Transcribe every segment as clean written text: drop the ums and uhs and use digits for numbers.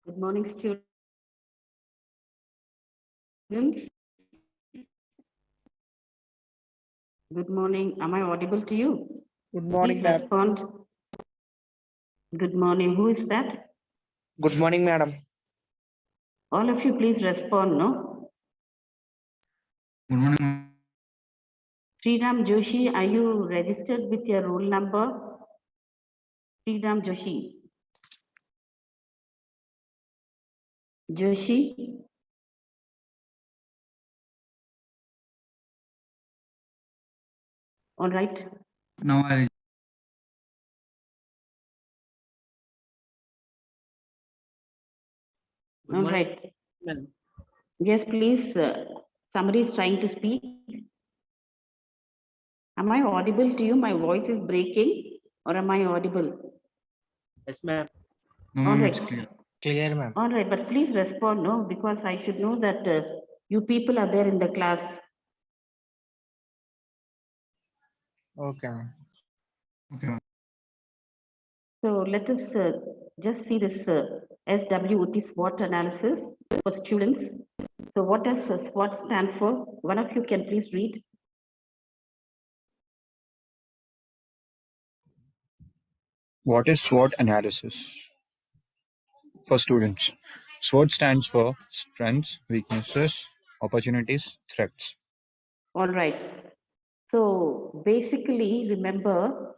Good morning, students. Good morning. Am I audible to you? Good Please morning, ma'am. respond. Good morning. Who is that? Good morning, madam. All of you, please respond, no? Good morning. Sriram Joshi, are you registered with your roll number? Sriram Joshi. Joshi? All right. Now I All right. Yes, please. Somebody is trying to speak. Am I audible to you? My voice is breaking, or am I audible? Yes, ma'am. no, All ma'am, right. it's clear. Clear, ma'am. All right, but please respond, no, because I should know that you people are there in the class. Okay, ma'am. Okay, ma'am. So let us just see this SWOT SWOT analysis for students. So what does SWOT stand for? One of you can please read. What is SWOT analysis? For students, SWOT stands for strengths, weaknesses, opportunities, threats. All right. So basically, remember,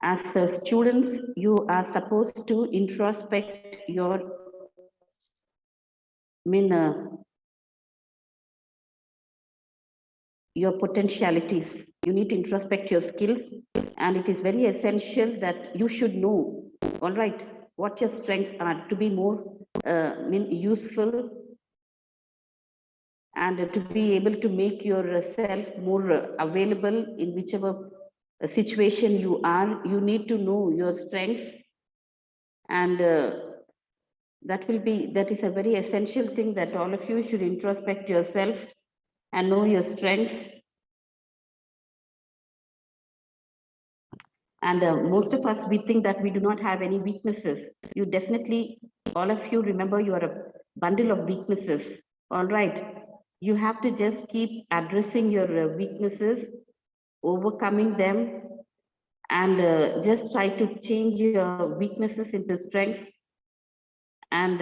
as students, you are supposed to introspect your, your potentialities. You need to introspect your skills, and it is very essential that you should know, all right, what your strengths are to be more useful and to be able to make yourself more available in whichever situation you are. You need to know your strengths, and that is a very essential thing that all of you should introspect yourself and know your strengths. And most of us, we think that we do not have any weaknesses. You definitely, all of you remember you are a bundle of weaknesses. All right. You have to just keep addressing your weaknesses, overcoming them, and just try to change your weaknesses into strengths. And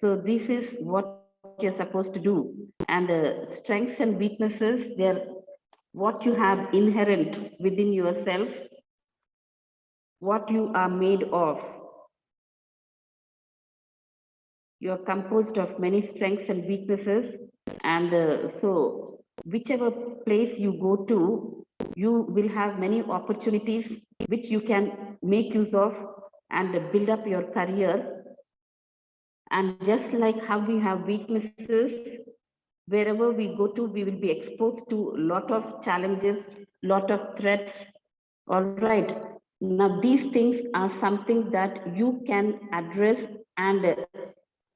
so this is what you're supposed to do. And strengths and weaknesses, they're what you have inherent within yourself, what you are made of. You are composed of many strengths and weaknesses, and so whichever place you go to, you will have many opportunities which you can make use of and build up your career. And just like how we have weaknesses, wherever we go to, we will be exposed to a lot of challenges, lot of threats. All right. Now, these things are something that you can address and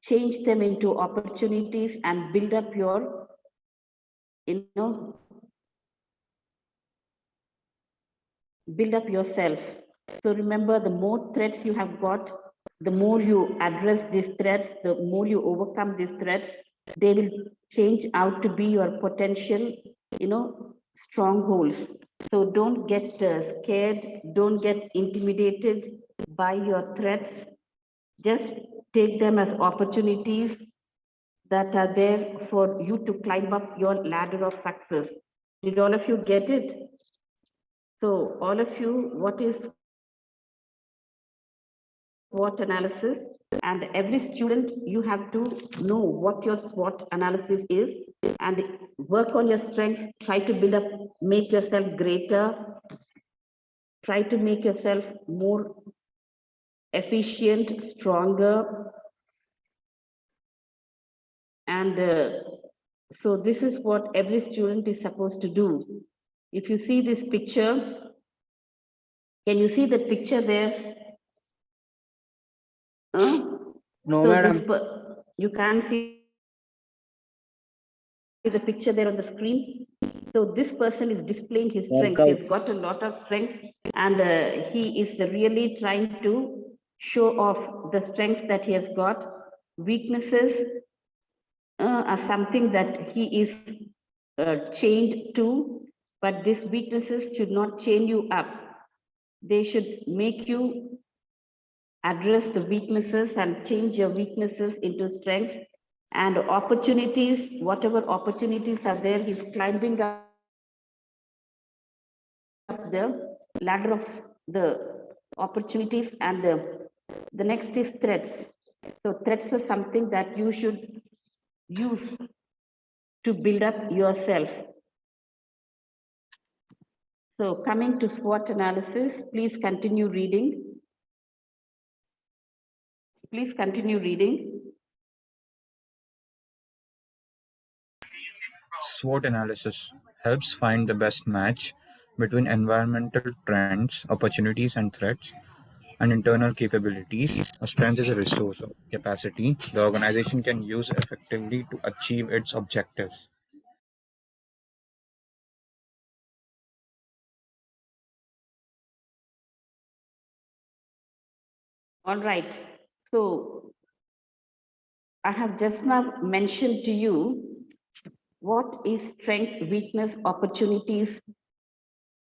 change them into opportunities and build up your, build up yourself. So remember, the more threats you have got, the more you address these threats, the more you overcome these threats, they will change out to be your potential, strongholds. So don't get scared, don't get intimidated by your threats. Just take them as opportunities that are there for you to climb up your ladder of success. Did all of you get it? So all of you, what is SWOT analysis? And every student, you have to know what your SWOT analysis is and work on your strengths, try to build up, make yourself greater, try to make yourself more efficient, stronger. And so this is what every student is supposed to do. If you see this picture, can you see the picture there? No, So madam. you can't see the picture there on the screen. So this person is displaying his strengths. He has got a lot of strengths, and he is really trying to show off the strengths that he has got weaknesses are something that he is chained to, but these weaknesses should not chain you up. They should make you address the weaknesses and change your weaknesses into strengths and opportunities. Whatever opportunities are there, he's climbing up the ladder of the opportunities, and the next is threats. So threats are something that you should use to build up yourself. So coming to SWOT analysis, please continue reading. Please continue reading. SWOT analysis helps find the best match between environmental trends, opportunities, and threats, and internal capabilities. A strength is a resource or capacity the organization can use effectively to achieve its objectives. All right. So I have just now mentioned to you what is strength, weakness, opportunities,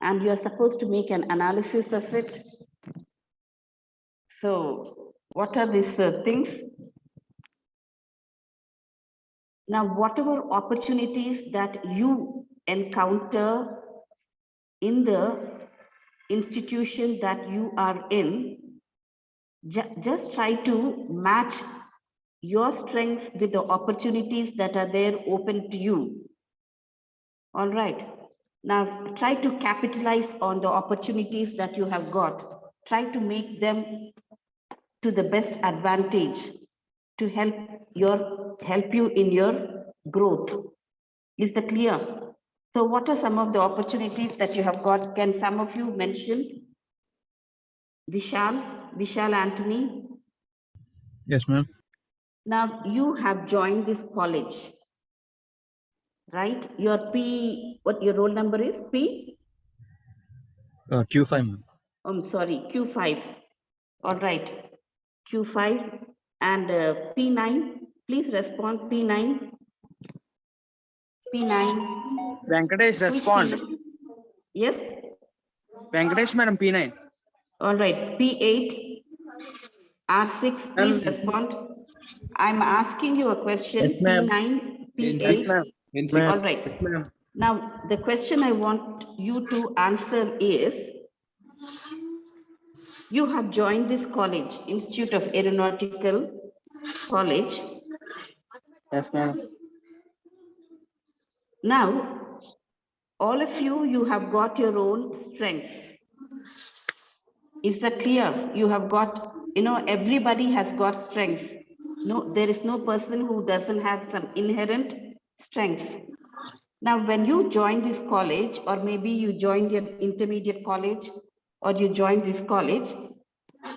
and you are supposed to make an analysis of it. So what are these things? Now, whatever opportunities that you encounter in the institution that you are in, just try to match your strengths with the opportunities that are there open to you. All right. Now, try to capitalize on the opportunities that you have got. Try to make them to the best advantage to help you in your growth. Is that clear? So what are some of the opportunities that you have got? Can some of you mention? Vishal Anthony. Yes, ma'am. Now you have joined this college, right? Your P, what your roll number is? P? Q5, ma'am. I'm sorry, Q5. All right, Q5 and P9. Please respond, P9. P9. Venkatesh, respond. P9? Yes. Venkatesh, madam, P9. All right, P8. R6, please respond. I'm asking you a question. Yes, ma'am. P9, P8. Yes, ma'am. All right. Yes, ma'am. Now, the question I want you to answer is, you have joined this college, Institute of Aeronautical College. Yes, ma'am. Now, all of you, you have got your own strengths. Is that clear? You have got, everybody has got strengths. No, there is no person who doesn't have some inherent strengths. Now, when you join this college, or maybe you joined your intermediate college, or you joined this college,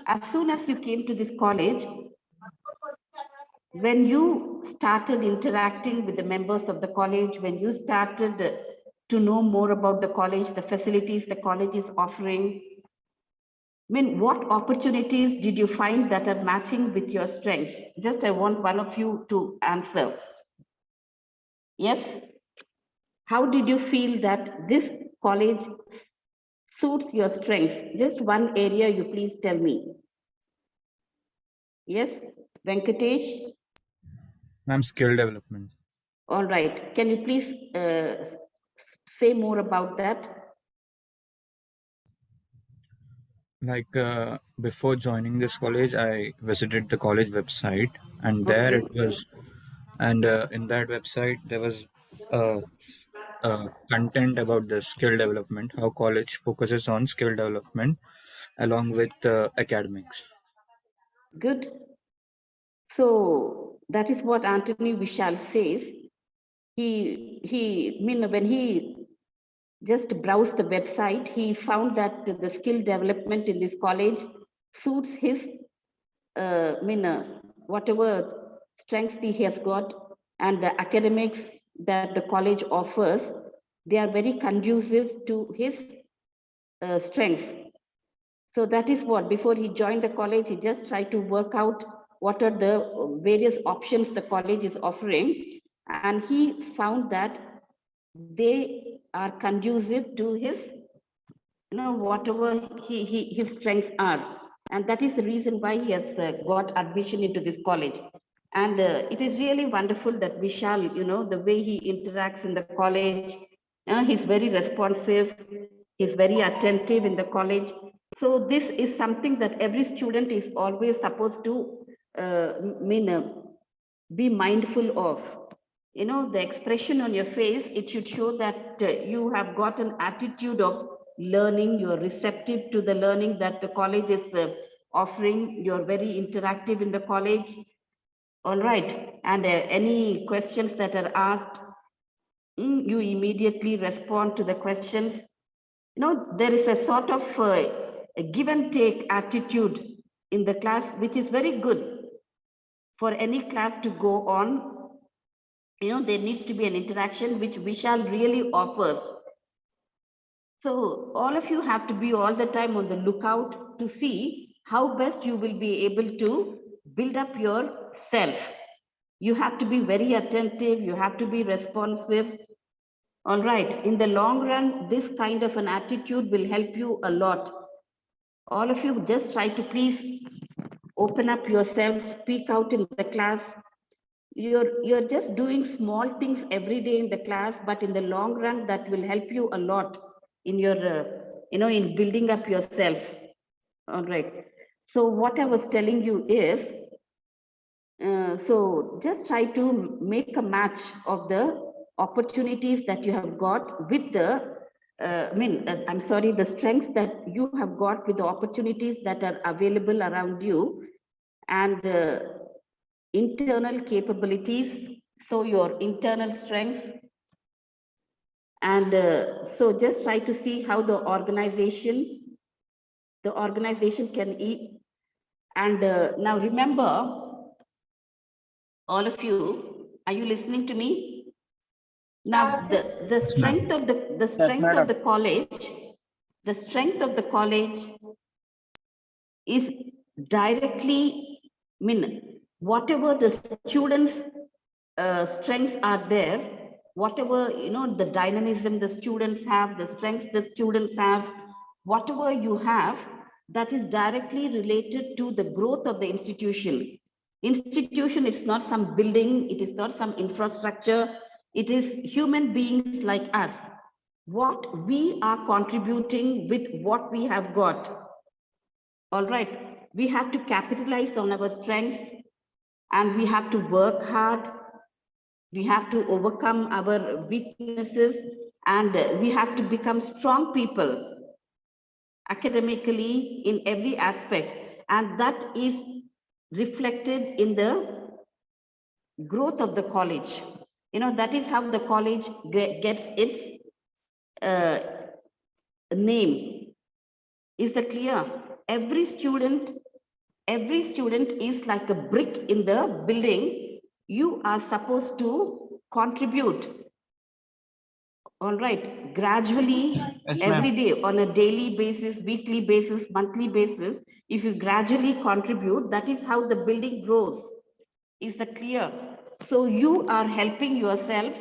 as soon as you came to this college, when you started interacting with the members of the college, when you started to know more about the college, the facilities the college is offering, what opportunities did you find that are matching with your strengths? Just I want one of you to answer. Yes? How did you feel that this college suits your strengths? Just one area you please tell me. Yes? Venkatesh? Ma'am, skill development. All right. Can you please say more about that? Like before joining this college, I visited the college website, and there Okay. it was, and in that website there was content about the skill development, how college focuses on skill development along with academics. Good. So that is what Anthony Vishal says. When he just browsed the website, he found that the skill development in this college suits his, whatever strengths he has got, and the academics that the college offers, they are very conducive to his strengths. So that is what, before he joined the college, he just tried to work out what are the various options the college is offering, and he found that they are conducive to his, whatever his strengths are. And that is the reason why he has got admission into this college. And it is really wonderful that Vishal, the way he interacts in the college, he's very responsive, he's very attentive in the college. So this is something that every student is always supposed to be mindful of. The expression on your face, it should show that you have got an attitude of learning, you're receptive to the learning that the college is offering, you're very interactive in the college. All right, and any questions that are asked, you immediately respond to the questions. There is a sort of a give and take attitude in the class, which is very good for any class to go on. There needs to be an interaction, which Vishal really offers. So all of you have to be all the time on the lookout to see how best you will be able to build up yourself. You have to be very attentive, you have to be responsive. All right, in the long run, this kind of an attitude will help you a lot. All of you just try to please open up yourselves, speak out in the class. You're just doing small things every day in the class, but in the long run, that will help you a lot in your, in building up yourself. All right. So what I was telling you is, so just try to make a match of the opportunities that you have got with the, the strengths that you have got with the opportunities that are available around you, and internal capabilities, so your internal strengths. And so just try to see how the organization can eat. And now remember, all of you, are you listening to me? Now the strength of the strength of the college, the strength of the college is directly, whatever the students' strengths are there, whatever, the dynamism the students have, the strengths the students have, whatever you have, that is directly related to the growth of the institution. Institution, it's not some building, it is not some infrastructure, it is human beings like us. What we are contributing with what we have got. All right, we have to capitalize on our strengths, and we have to work hard. We have to overcome our weaknesses, and we have to become strong people academically in every aspect. And that is reflected in the growth of the college. That is how the college gets its name. Is that clear? Every student is like a brick in the building. You are supposed to contribute. All right, gradually, Yes, every ma'am. day, on a daily basis, weekly basis, monthly basis, if you gradually contribute, that is how the building grows. Is that clear? So you are helping yourself,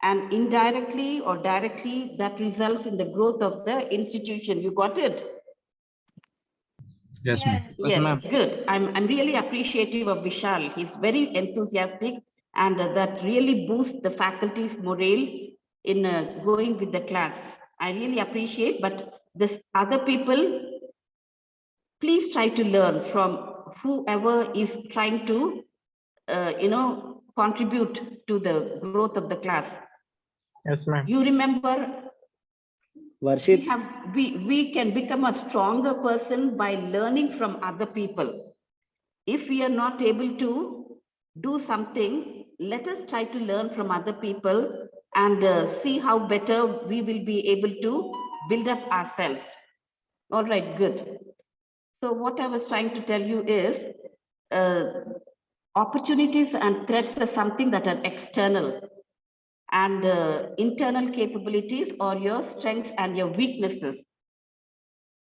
and indirectly or directly, that results in the growth of the institution. You got it? Yes, ma'am. Yes, ma'am. good. I'm really appreciative of Vishal. He's very enthusiastic, and that really boosts the faculty's morale in going with the class. I really appreciate, but this other people, please try to learn from whoever is trying to, contribute to the growth of the class. Yes, ma'am. You remember, Varshit, we can become a stronger person by learning from other people. If we are not able to do something, let us try to learn from other people and see how better we will be able to build up ourselves. All right, good. So what I was trying to tell you is opportunities and threats are something that are external, and internal capabilities or your strengths and your weaknesses.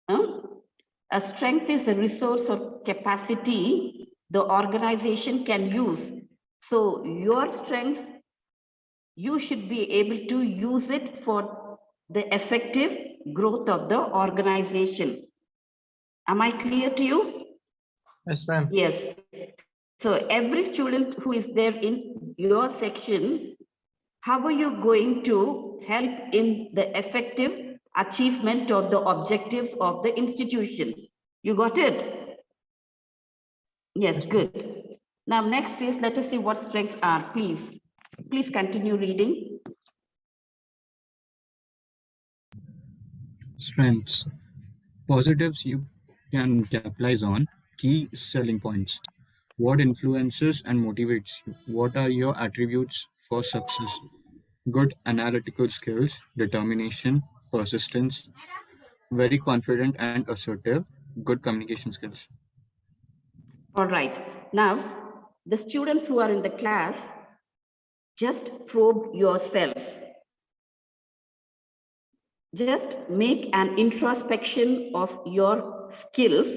A strength is a resource or capacity the organization can use. So your strengths, you should be able to use it for the effective growth of the organization. Am I clear to you? Yes, ma'am. Yes. So every student who is there in your section, how are you going to help in the effective achievement of the objectives of the institution? You got it? Yes, good. Now next is, let us see what strengths are, please. Please continue reading. Strengths. Positives you can capitalize on. Key selling points. What influences and motivates you? What are your attributes for success? Good analytical skills, determination, persistence, very confident and assertive, good communication skills. All right. Now, the students who are in the class, just probe yourselves. Just make an introspection of your skills.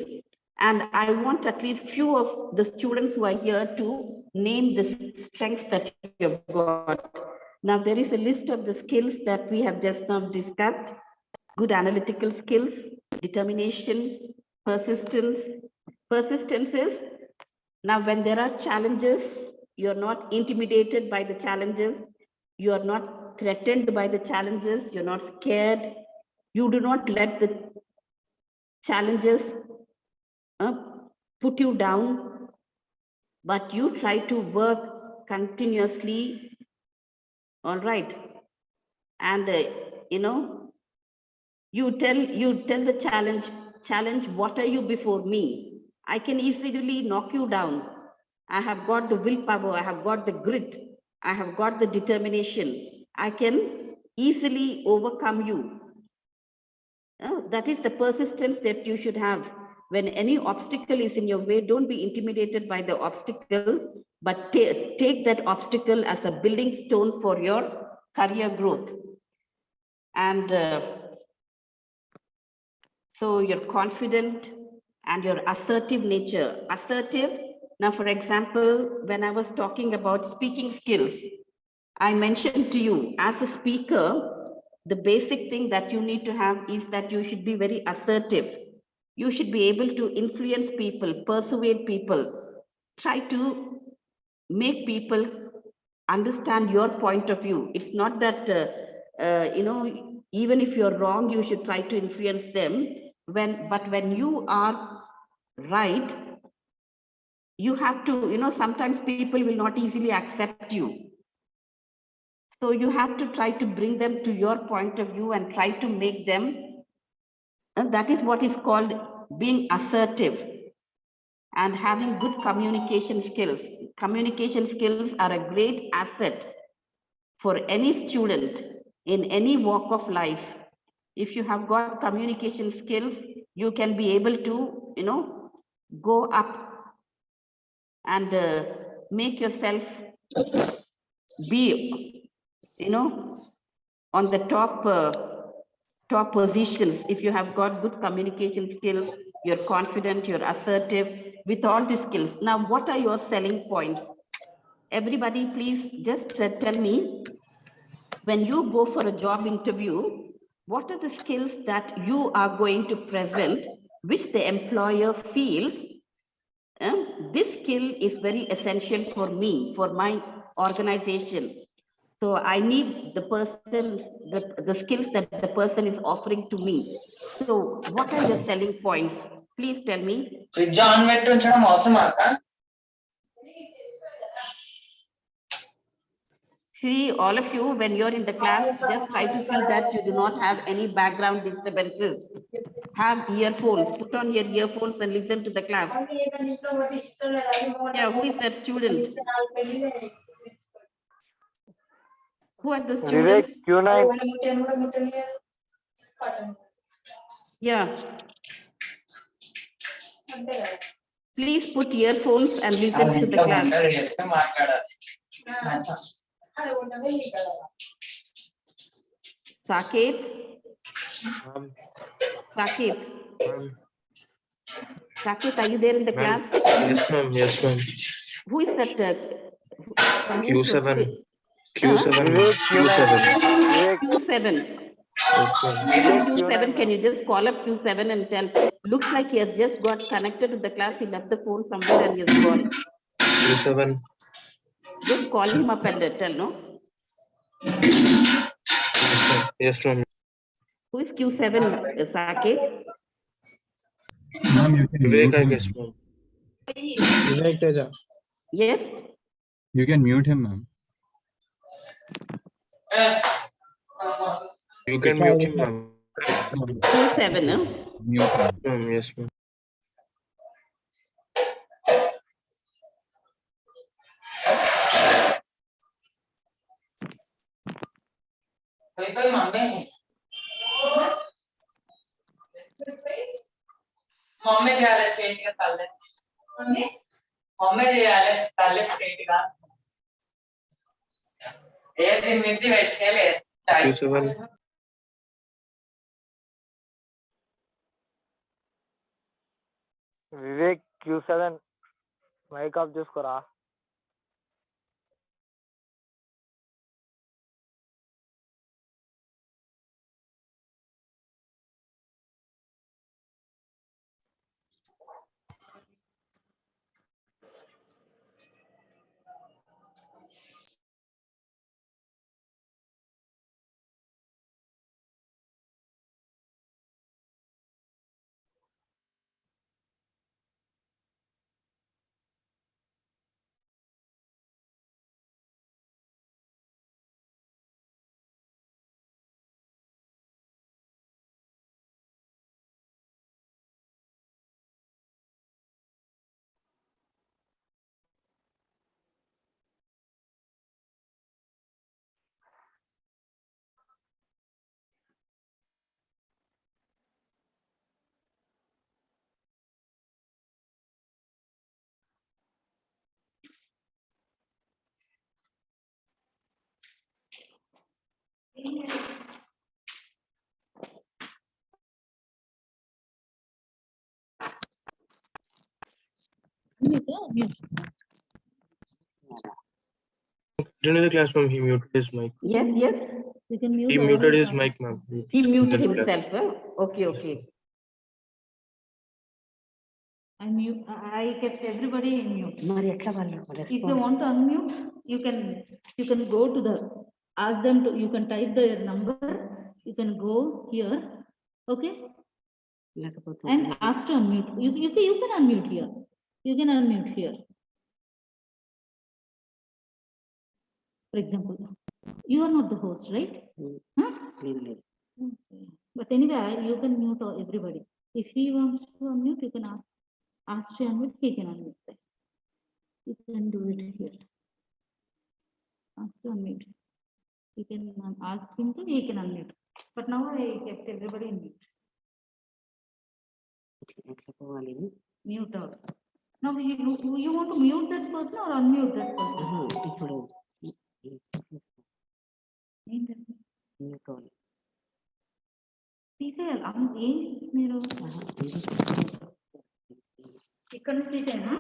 And I want at least few of the students who are here to name the strengths that you've got. Now, there is a list of the skills that we have just now discussed. Good analytical skills, determination, persistence. Persistence is, now when there are challenges, you're not intimidated by the challenges, you are not threatened by the challenges, you're not scared, you do not let the challenges put you down, but you try to work continuously, all right? And, you tell the challenge, what are you before me? I can easily knock you down. I have got the willpower, I have got the grit, I have got the determination. I can easily overcome you. That is the persistence that you should have. When any obstacle is in your way, don't be intimidated by the obstacle, but take that obstacle as a building stone for your career growth. And so you're confident and your assertive nature. Assertive, now for example, when I was talking about speaking skills, I mentioned to you, as a speaker, the basic thing that you need to have is that you should be very assertive. You should be able to influence people, persuade people, try to make people understand your point of view. It's not that, even if you're wrong, you should try to influence them. But when you are right, you have to, sometimes people will not easily accept you. So you have to try to bring them to your point of view and try to make them, and that is what is called being assertive and having good communication skills. Communication skills are a great asset for any student in any walk of life. If you have got communication skills, you can be able to, go up and make yourself be, on the top positions. If you have got good communication skills, you're confident, you're assertive with all the skills. Now, what are your selling points? Everybody, please just tell me, when you go for a job interview, what are the skills that you are going to present, which the employer feels, this skill is very essential for me, for my organization. So I need the person, the skills that the person is offering to me. So what are your selling points? Please tell me. See, all of you, when you're in the class, just try to see that you do not have any background disturbances. Have earphones, put on your earphones and listen to the class. Yeah, who is that student? Who are the students? Q9. Yeah. Please put earphones and listen to the class. Saket. Saket. Saket, are you there in the Ma'am. class? Yes, ma'am. Yes, ma'am. Who is that? From whose Q7. Huh? Q7. Vivek, Q7. Vivek, Q7. Yes, ma'am. Who is Vivek, Q7? Can Q9. you just call up Q7 and tell? Looks like he has just got connected to the class. He left the phone somewhere and he has gone. Q7. Just call him up and tell, no? Yes, ma'am. Who is Q7, Saket? Ma'am, you can Vivek, mute I him. guess, ma'am. Vivek Teja. Yes? You can mute him, ma'am. You can mute him, ma'am. Q7, no? Mute him. Ma'am, yes, ma'am. Mummy చేయాలి straight గా తల్లే mummy చేయాలి తల్లే straight గా ఏది మిద్ది పెట్టలేదు Q7. Vivek, Q7. Mic off చేసుకోరా. Into the class, ma'am. He muted his mic. Yes, yes. You can mute He all muted the his time. mic, ma'am. He muted In the class. himself. Huh? Okay, okay. I kept everybody in mute. మరి ఎట్లా వాళ్ళు If they respond? want to unmute, you can go to the, ask them to, you can type their number, you can go here, okay? లేకపోతే And ask to unmute. You can unmute here. You can unmute here. For example, you are not the host, right? Huh? లేదు, లేదు. Okay. But anyway, you can mute everybody. If he wants to unmute, you can ask to unmute, he can unmute. That. You can do it here. Ask to unmute. You can ask him to, he can unmute. But now I kept everybody in mute. ఎట్లా పోవాలి? Mute out. Now you want to mute that person or unmute that person? ఆహా, ఇప్పుడు ఏంటండి? mute all. తీసేయాలి ఏం మీరు ఆహా, ఇది ఇక్కడ నుంచి తీసేయనా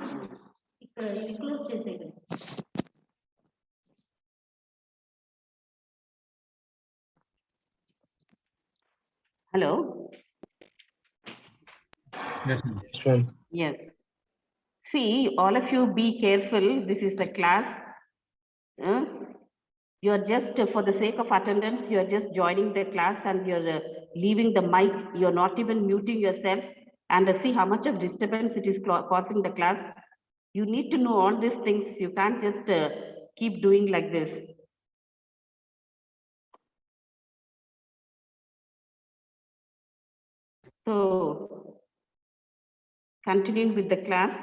ఇక్కడ క్లోజ్ చేసేది. Hello? Yes, ma'am. Yes, ma'am. Yes. See, all of you be careful. This is the class. You are just, for the sake of attendance, you are just joining the class and you're leaving the mic. You're not even muting yourself. And see how much of disturbance it is causing the class. You need to know all these things. You can't just keep doing like this. So, continuing with the class.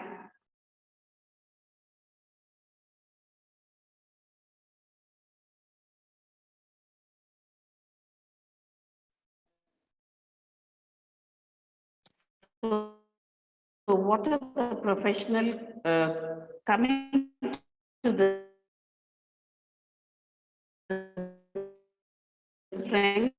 So what are the professional coming to the strength?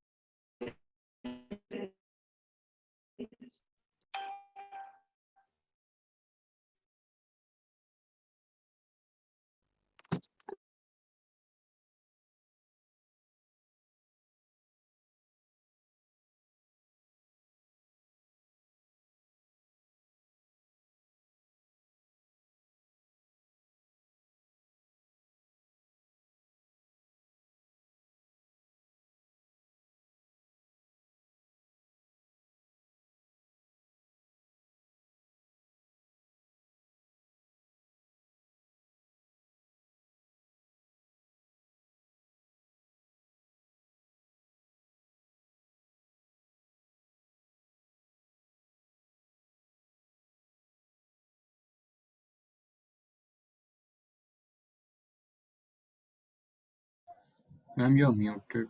Ma'am, you're muted.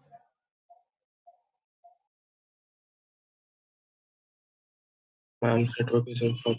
Ma'am, network is in fault.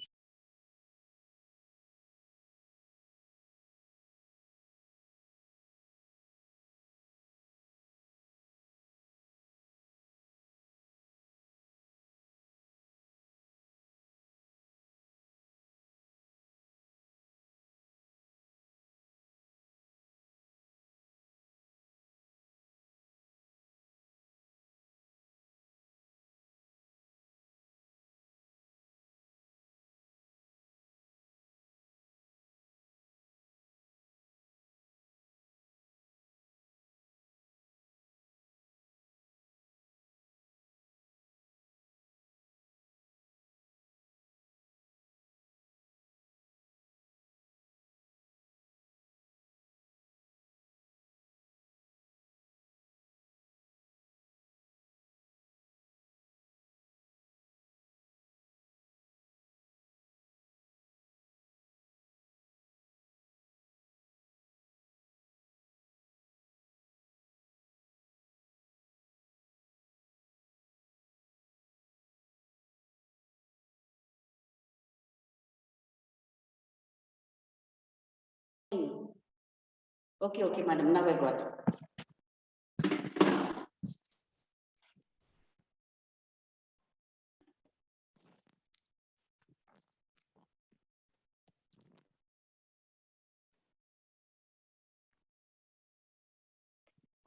Okay, madam, now I got it.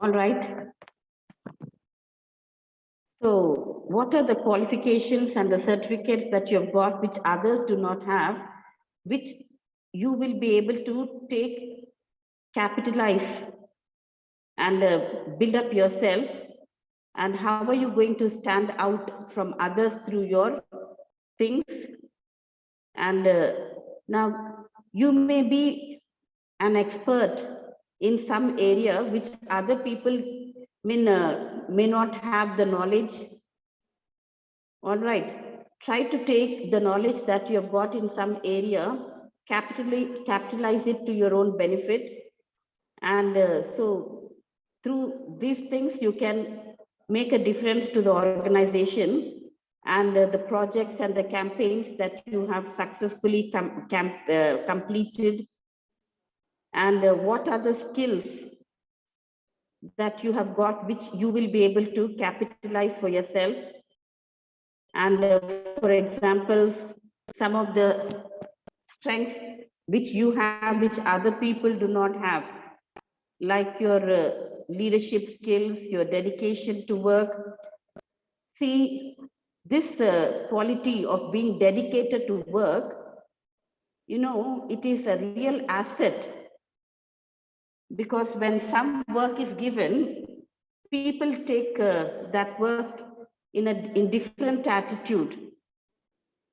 All right. So what are the qualifications and the certificates that you have got which others do not have, which you will be able to take, capitalize and build up yourself? And how are you going to stand out from others through your things? And now you may be an expert in some area which other people may not have the knowledge. All right, try to take the knowledge that you have got in some area, capitalize it to your own benefit. And so through these things, you can make a difference to the organization and the projects and the campaigns that you have successfully completed. And what are the skills that you have got which you will be able to capitalize for yourself? And for examples, some of the strengths which you have, which other people do not have, like your leadership skills, your dedication to work. See, this quality of being dedicated to work, it is a real asset, because when some work is given, people take that work in different attitude.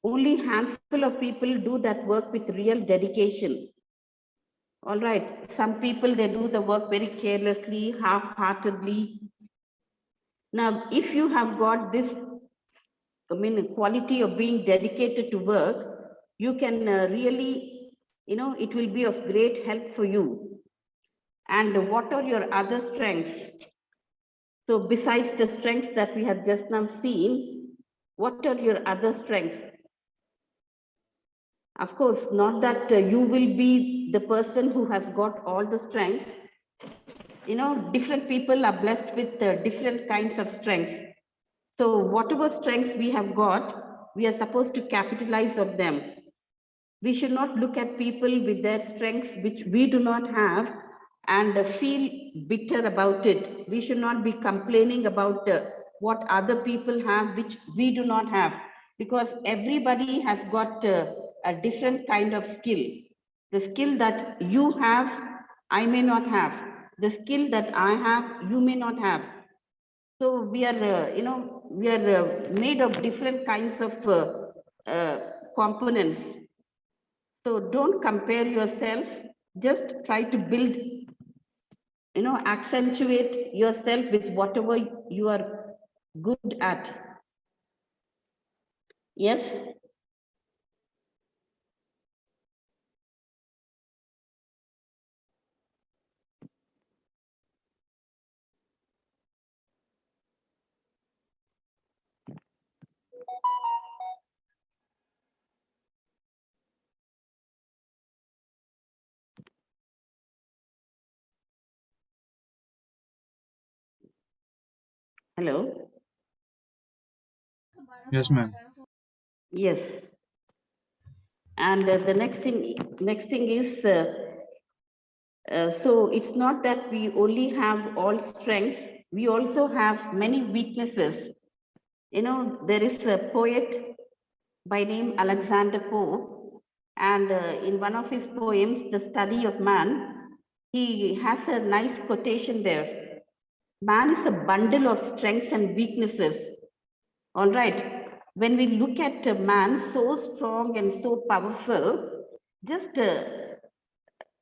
Only handful of people do that work with real dedication. All right, some people, they do the work very carelessly, half-heartedly. Now, if you have got this, quality of being dedicated to work, you can really, it will be of great help for you. And what are your other strengths? So besides the strengths that we have just now seen, what are your other strengths? Of course, not that you will be the person who has got all the strengths. Different people are blessed with different kinds of strengths. So whatever strengths we have got, we are supposed to capitalize on them. We should not look at people with their strengths which we do not have and feel bitter about it. We should not be complaining about what other people have which we do not have, because everybody has got a different kind of skill. The skill that you have, I may not have. The skill that I have, you may not have. So we are, we are made of different kinds of components. So don't compare yourself, just try to build, accentuate yourself with whatever you are good at. Yes? Hello? Yes, ma'am. Yes. And the next thing is, so it's not that we only have all strengths, we also have many weaknesses. You know, there is a poet by name Alexander Pope, and in one of his poems, The Study of Man, he has a nice quotation there. Man is a bundle of strengths and weaknesses. All right. When we look at a man so strong and so powerful, just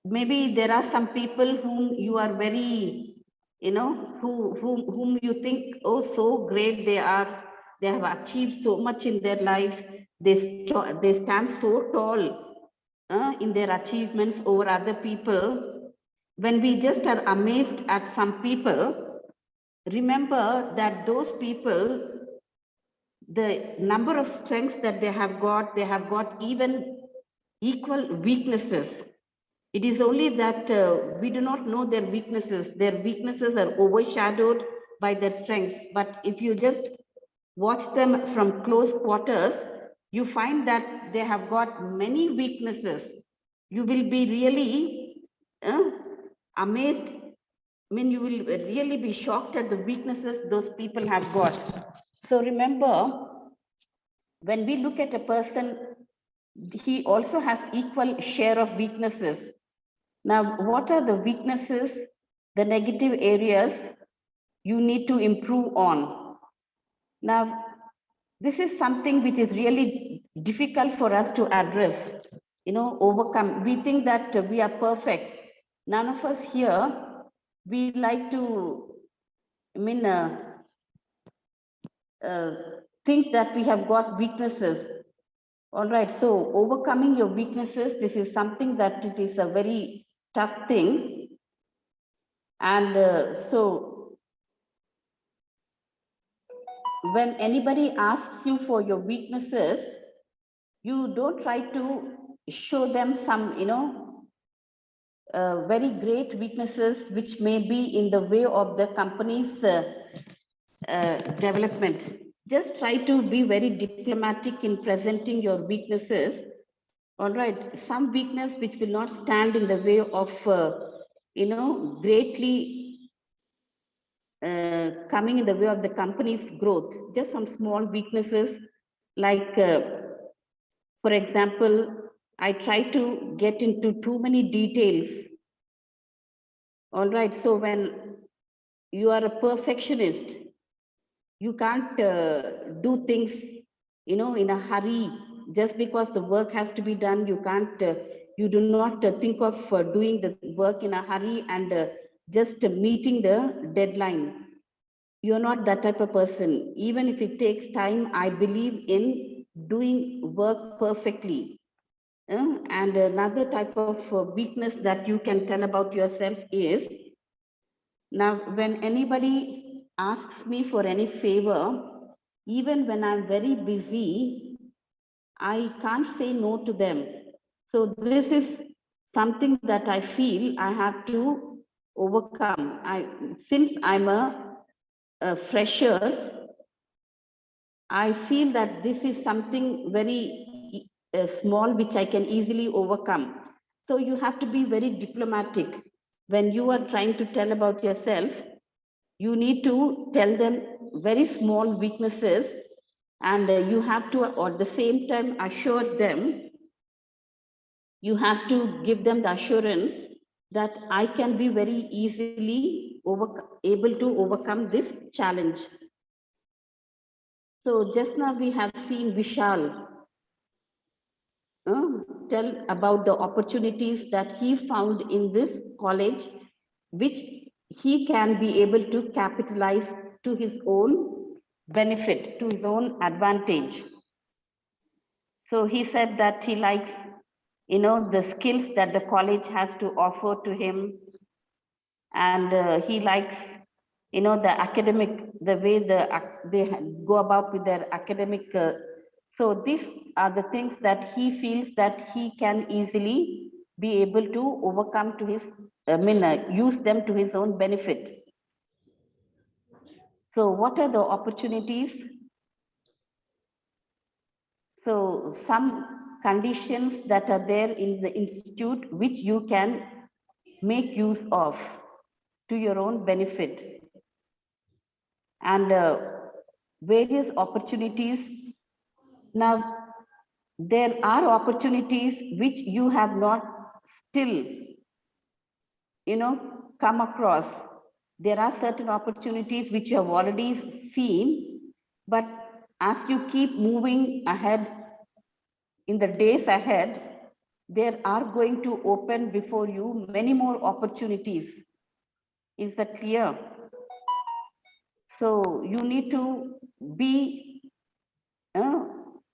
maybe there are some people whom you are very, you know, whom you think, oh, so great they are, they have achieved so much in their life, they stand so tall in their achievements over other people. When we just are amazed at some people, remember that those people, the number of strengths that they have got even equal weaknesses. It is only that we do not know their weaknesses. Their weaknesses are overshadowed by their strengths. But if you just watch them from close quarters, you find that they have got many weaknesses. You will be really amazed. I mean, you will really be shocked at the weaknesses those people have got. So remember, when we look at a person, he also has equal share of weaknesses. Now, what are the weaknesses, the negative areas you need to improve on? Now, this is something which is really difficult for us to address, you know, overcome. We think that we are perfect. None of us here, we like to, I mean, think that we have got weaknesses. All right, so overcoming your weaknesses, this is something that it is a very tough thing. And so when anybody asks you for your weaknesses, you don't try to show them some, you know, very great weaknesses which may be in the way of the company's development. Just try to be very diplomatic in presenting your weaknesses. All right, some weakness which will not stand in the way of, you know, greatly coming in the way of the company's growth. Just some small weaknesses, like, for example, I try to get into too many details. All right, so when you are a perfectionist, you can't do things, you know, in a hurry. Just because the work has to be done, you can't, you do not think of doing the work in a hurry and just meeting the deadline. You're not that type of person. Even if it takes time, I believe in doing work perfectly. And another type of weakness that you can tell about yourself is, now when anybody asks me for any favor, even when I'm very busy, I can't say no to them. So this is something that I feel I have to overcome. Since I'm a fresher, I feel that this is something very small which I can easily overcome. So you have to be very diplomatic. When you are trying to tell about yourself, you need to tell them very small weaknesses, and you have to, at the same time, assure them, you have to give them the assurance that I can be very easily able to overcome this challenge. So just now we have seen Vishal tell about the opportunities that he found in this college, which he can be able to capitalize to his own benefit, to his own advantage. So he said that he likes, you know, the skills that the college has to offer to him, and he likes, you know, the academic, the way they go about with their academic. So these are the things that he feels that he can easily be able to overcome to his, use them to his own benefit. So what are the opportunities? So some conditions that are there in the institute which you can make use of to your own benefit. And various opportunities. Now, there are opportunities which you have not still, come across. There are certain opportunities which you have already seen, but as you keep moving ahead in the days ahead, there are going to open before you many more opportunities. Is that clear? So you need to be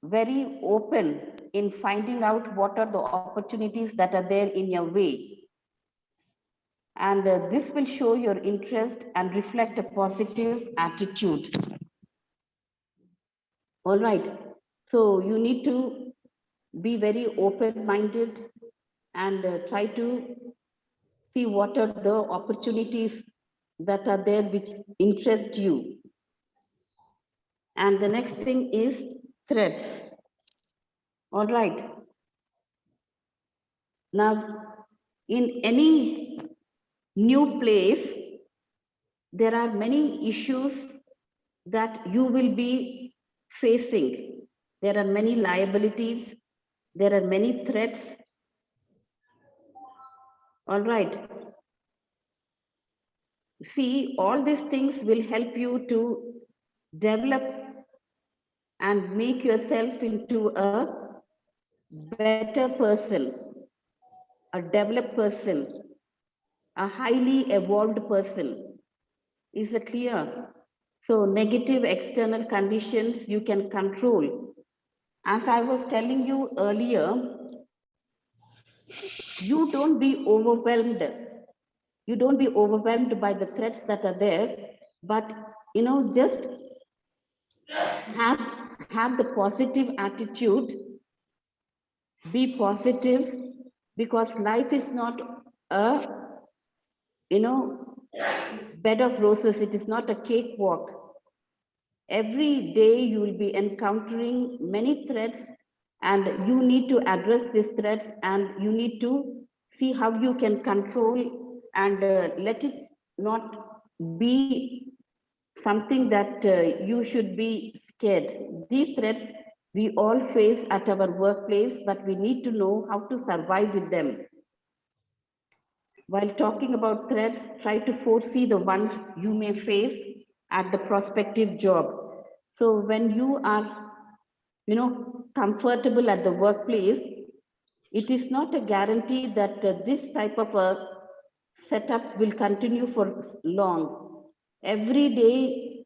very open in finding out what are the opportunities that are there in your way. And this will show your interest and reflect a positive attitude. All right. So you need to be very open-minded and try to see what are the opportunities that are there which interest you. And the next thing is threats. All right. Now, in any new place, there are many issues that you will be facing. There are many liabilities. There are many threats. All right. See, all these things will help you to develop and make yourself into a better person, a developed person, a highly evolved person. Is it clear? So negative external conditions you can control. As I was telling you earlier, you don't be overwhelmed. You don't be overwhelmed by the threats that are there, but just have the positive attitude. Be positive, because life is not a bed of roses. It is not a cakewalk. Every day you will be encountering many threats, and you need to address these threats, and you need to see how you can control and let it not be something that you should be scared. These threats we all face at our workplace, but we need to know how to survive with them. While talking about threats, try to foresee the ones you may face at the prospective job. So when you are, comfortable at the workplace, it is not a guarantee that this type of a setup will continue for long. Every day,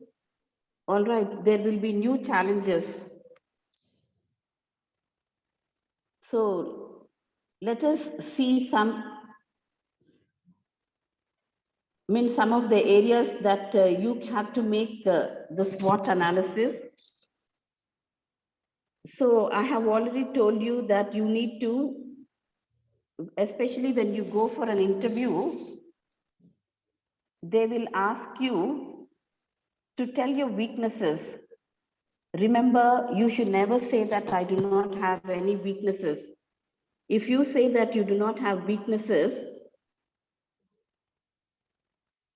all right, there will be new challenges. So let us see some of the areas that you have to make the SWOT analysis. So I have already told you that you need to, especially when you go for an interview, they will ask you to tell your weaknesses. Remember, you should never say that I do not have any weaknesses. If you say that you do not have weaknesses,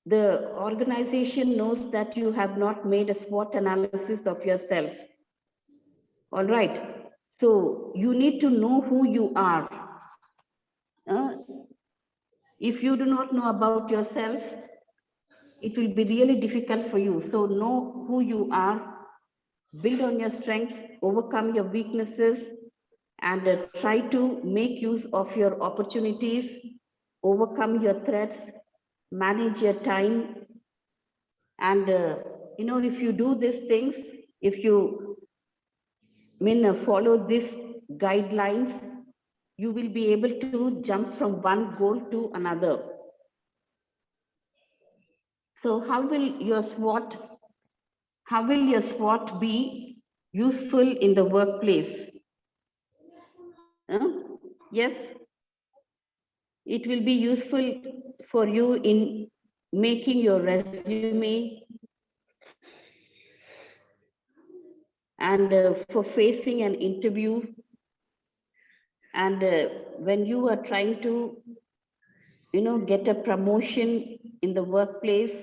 the organization knows that you have not made a SWOT analysis of yourself. All right. So you need to know who you are. If you do not know about yourself, it will be really difficult for you. So know who you are, build on your strengths, overcome your weaknesses, and try to make use of your opportunities, overcome your threats, manage your time. And, if you do these things, if you follow these guidelines, you will be able to jump from one goal to another. So how will your SWOT be useful in the workplace? Yes, it will be useful for you in making your resume, and for facing an interview, and when you are trying to, get a promotion in the workplace,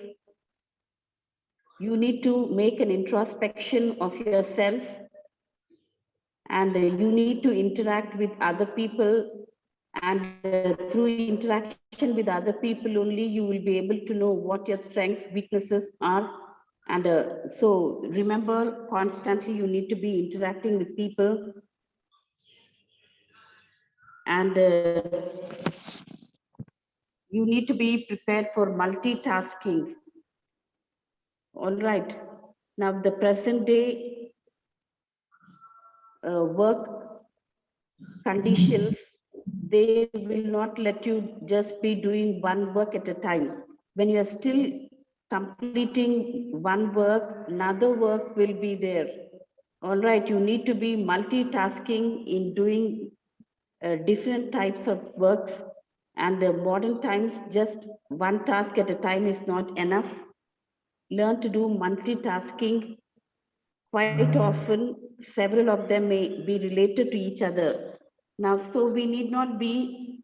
you need to make an introspection of yourself, and you need to interact with other people, and through interaction with other people only you will be able to know what your strengths, weaknesses are. And so remember, constantly you need to be interacting with people, and you need to be prepared for multitasking. All right. Now, the present day work conditions, they will not let you just be doing one work at a time. When you're still completing one work, another work will be there. All right, you need to be multitasking in doing different types of works. And the modern times, just one task at a time is not enough. Learn to do multitasking. Quite often, several of them may be related to each other. Now, so we need not be,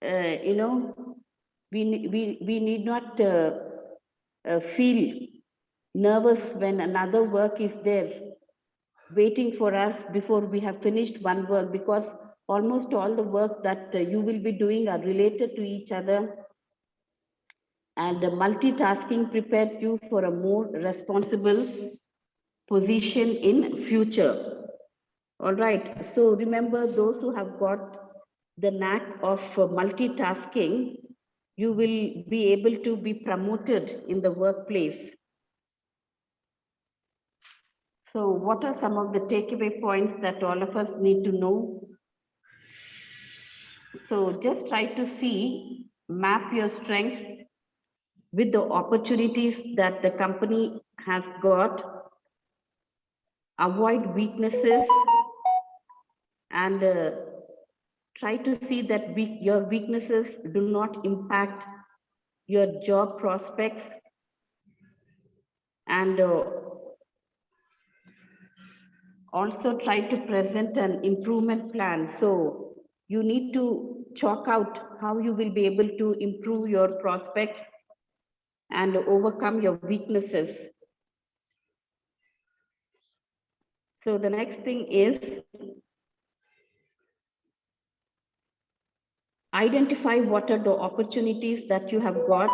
we need not feel nervous when another work is there waiting for us before we have finished one work, because almost all the work that you will be doing are related to each other, and multitasking prepares you for a more responsible position in future. All right, so remember, those who have got the knack of multitasking, you will be able to be promoted in the workplace. So what are some of the takeaway points that all of us need to know? So just try to see, map your strengths with the opportunities that the company has got, avoid weaknesses, and try to see that your weaknesses do not impact your job prospects, and also try to present an improvement plan. So you need to chalk out how you will be able to improve your prospects and overcome your weaknesses. So the next thing is, identify what are the opportunities that you have got,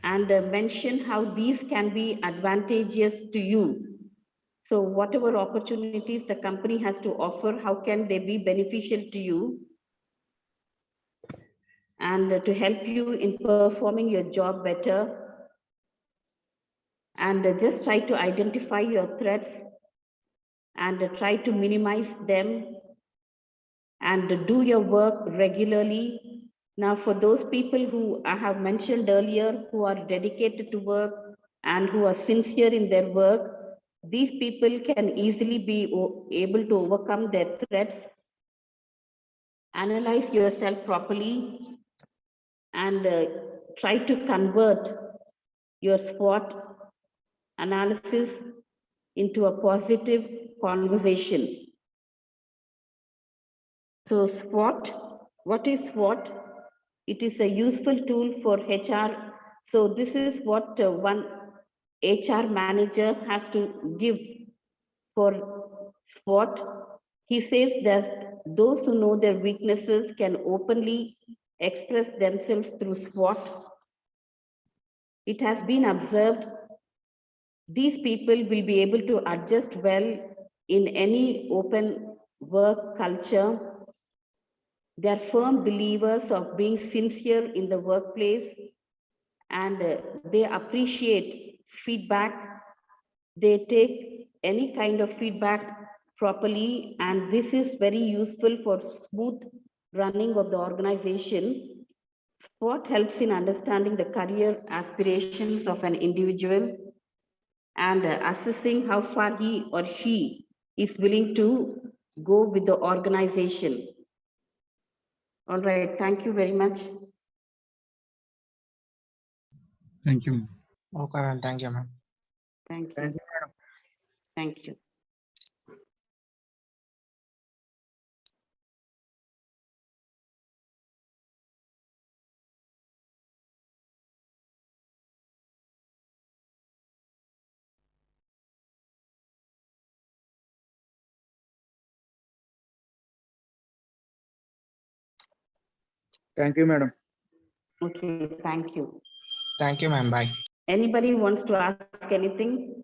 and mention how these can be advantageous to you. So whatever opportunities the company has to offer, how can they be beneficial to you and to help you in performing your job better? And just try to identify your threats and try to minimize them, and do your work regularly. Now, for those people who I have mentioned earlier, who are dedicated to work and who are sincere in their work, these people can easily be able to overcome their threats. Analyze yourself properly, and try to convert your SWOT analysis into a positive conversation. So SWOT, what is SWOT? It is a useful tool for HR. So this is what one HR manager has to give for SWOT. He says that those who know their weaknesses can openly express themselves through SWOT. It has been observed these people will be able to adjust well in any open work culture. They are firm believers of being sincere in the workplace, and they appreciate feedback. They take any kind of feedback properly, and this is very useful for smooth running of the organization. What helps in understanding the career aspirations of an individual and assessing how far he or she is willing to go with the organization. All right, thank you very much. Thank you. Okay, ma'am. Thank you, ma'am. Thank you. Thank you, madam. Thank you. Thank you, madam. Okay, thank you. Thank you, ma'am. Bye. Anybody wants to ask anything?